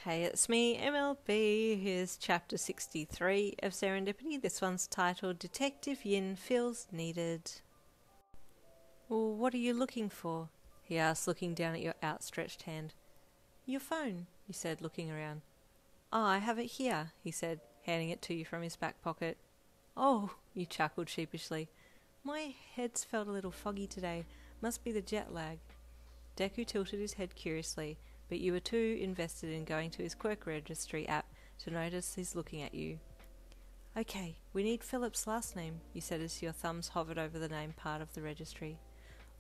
Hey, it's me, MLB. Here's chapter 63 of Serendipity. This one's titled Detective Yin Feels Needed. Well, what are you looking for? He asked, looking down at your outstretched hand. Your phone, you said, looking around. Oh, I have it here, he said, handing it to you from his back pocket. Oh, you chuckled sheepishly. My head's felt a little foggy today. Must be the jet lag. Deku tilted his head curiously, but you were too invested in going to his quirk registry app to notice he's looking at you. Okay, we need Philip's last name, you said as your thumbs hovered over the name part of the registry.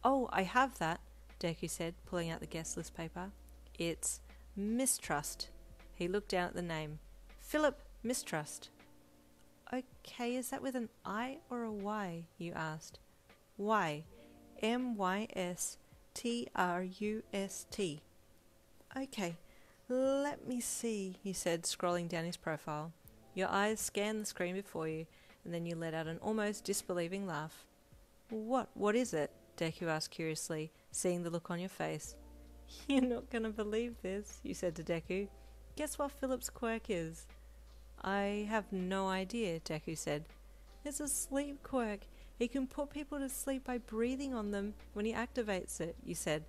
Oh, I have that, Deku said, pulling out the guest list paper. It's Mistrust. He looked down at the name. Philip Mistrust. Okay, is that with an I or a Y? You asked. Y. M-Y-S-T-R-U-S-T. Okay, let me see, he said, scrolling down his profile. Your eyes scanned the screen before you, and then you let out an almost disbelieving laugh. What is it? Deku asked curiously, seeing the look on your face. You're not going to believe this, you said to Deku. Guess what Philip's quirk is? I have no idea, Deku said. It's a sleep quirk. He can put people to sleep by breathing on them when he activates it, you said.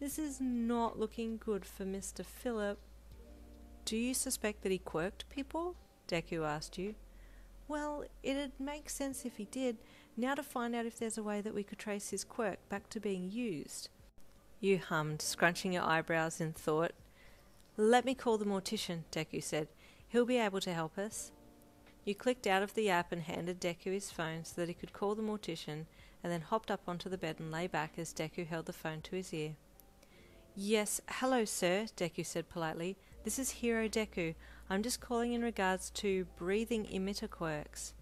This is not looking good for Mr. Philip. Do you suspect that he quirked people? Deku asked you. Well, it'd make sense if he did. Now to find out if there's a way that we could trace his quirk back to being used. You hummed, scrunching your eyebrows in thought. Let me call the mortician, Deku said. He'll be able to help us. You clicked out of the app and handed Deku his phone so that he could call the mortician, and then hopped up onto the bed and lay back as Deku held the phone to his ear. Yes, hello sir, Deku said politely. This is Hero Deku. I'm just calling in regards to breathing emitter quirks.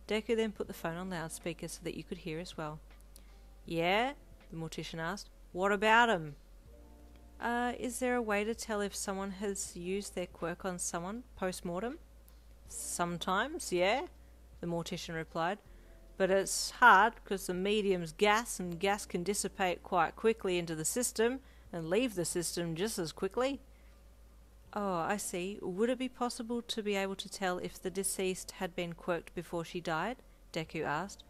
Deku then put the phone on loudspeaker so that you could hear as well. Yeah? The mortician asked. What about 'em? Is there a way to tell if someone has used their quirk on someone post-mortem? Sometimes, yeah, the mortician replied. But it's hard because the medium's gas, and gas can dissipate quite quickly into the system and leave the system just as quickly. Oh, I see. Would it be possible to be able to tell if the deceased had been quirked before she died? Deku asked.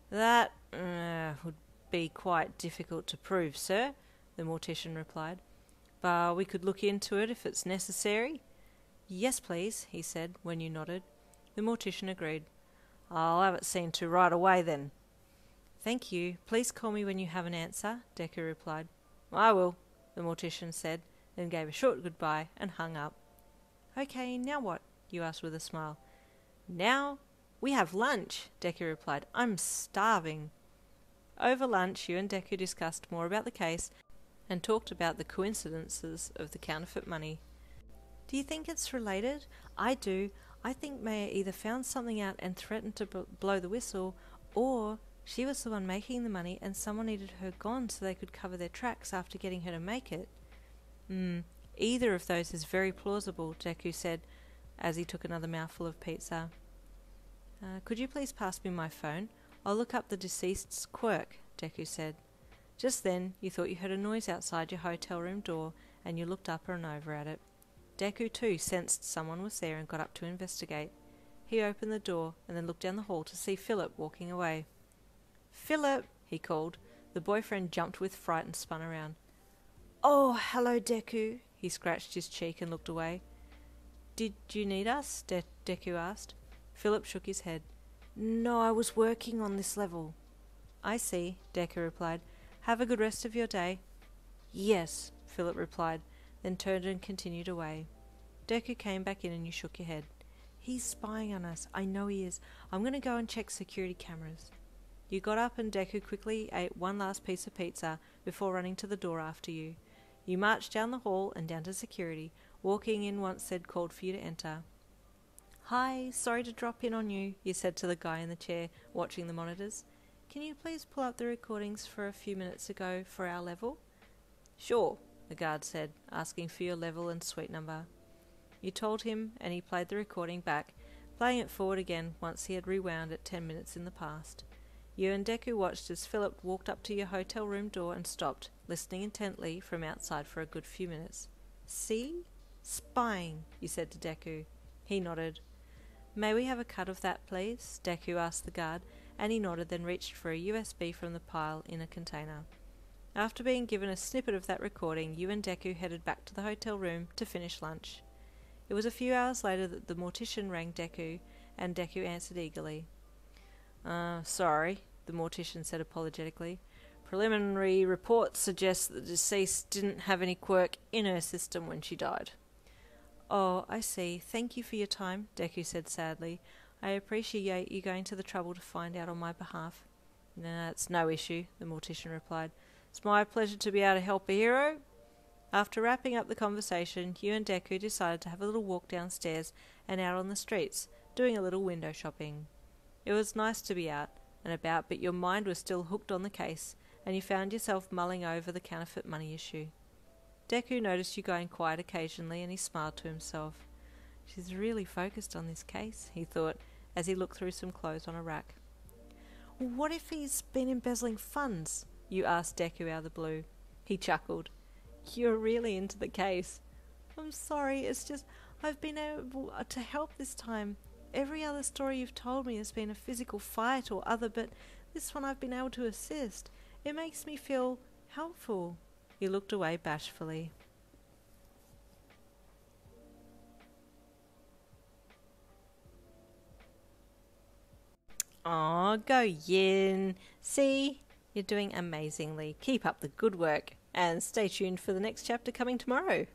That would be quite difficult to prove, sir, the mortician replied. But we could look into it if it's necessary. Yes, please, he said, when you nodded. The mortician agreed. I'll have it seen to right away, then. Thank you. Please call me when you have an answer, Deku replied. I will, the mortician said, then gave a short goodbye and hung up. Okay, now what? You asked with a smile. Now we have lunch, Deku replied. I'm starving. Over lunch, you and Deku discussed more about the case and talked about the coincidences of the counterfeit money. Do you think it's related? I do. I think Maya either found something out and threatened to blow the whistle, or she was the one making the money and someone needed her gone so they could cover their tracks after getting her to make it. Either of those is very plausible, Deku said as he took another mouthful of pizza. Could you please pass me my phone? I'll look up the deceased's quirk, Deku said. Just then, you thought you heard a noise outside your hotel room door, and you looked up and over at it. Deku too sensed someone was there and got up to investigate. He opened the door and then looked down the hall to see Philip walking away. Philip, he called. The boyfriend jumped with fright and spun around. Oh, hello, Deku. He scratched his cheek and looked away. Did you need us? Deku asked. Philip shook his head. No, I was working on this level. I see, Deku replied. Have a good rest of your day. Yes, Philip replied, then turned and continued away. Deku came back in and you shook your head. He's spying on us. I know he is. I'm going to go and check security cameras. You got up and Deku quickly ate one last piece of pizza before running to the door after you. You marched down the hall and down to security, walking in once they'd called for you to enter. Hi, sorry to drop in on you, you said to the guy in the chair watching the monitors. Can you please pull up the recordings for a few minutes ago for our level? Sure, the guard said, asking for your level and suite number. You told him, and he played the recording back, playing it forward again once he had rewound it 10 minutes in the past. You and Deku watched as Philip walked up to your hotel room door and stopped, listening intently from outside for a good few minutes. See? Spying, you said to Deku. He nodded. May we have a cut of that, please? Deku asked the guard, and he nodded, then reached for a USB from the pile in a container. After being given a snippet of that recording, you and Deku headed back to the hotel room to finish lunch. It was a few hours later that the mortician rang Deku, and Deku answered eagerly. Sorry, the mortician said apologetically. Preliminary reports suggest that the deceased didn't have any quirk in her system when she died. Oh, I see. Thank you for your time, Deku said sadly. I appreciate you going to the trouble to find out on my behalf. Nah, it's no issue, the mortician replied. It's my pleasure to be able to help a hero. After wrapping up the conversation, you and Deku decided to have a little walk downstairs and out on the streets, doing a little window shopping. It was nice to be out and about, but your mind was still hooked on the case, and you found yourself mulling over the counterfeit money issue. Deku noticed you going quiet occasionally, and he smiled to himself. She's really focused on this case, he thought, as he looked through some clothes on a rack. What if he's been embezzling funds? You asked Deku out of the blue. He chuckled. You're really into the case. I'm sorry, it's just I've been able to help this time. Every other story you've told me has been a physical fight or other, but this one I've been able to assist. It makes me feel helpful. He looked away bashfully. Aw, go Yin. See? You're doing amazingly. Keep up the good work. And stay tuned for the next chapter coming tomorrow.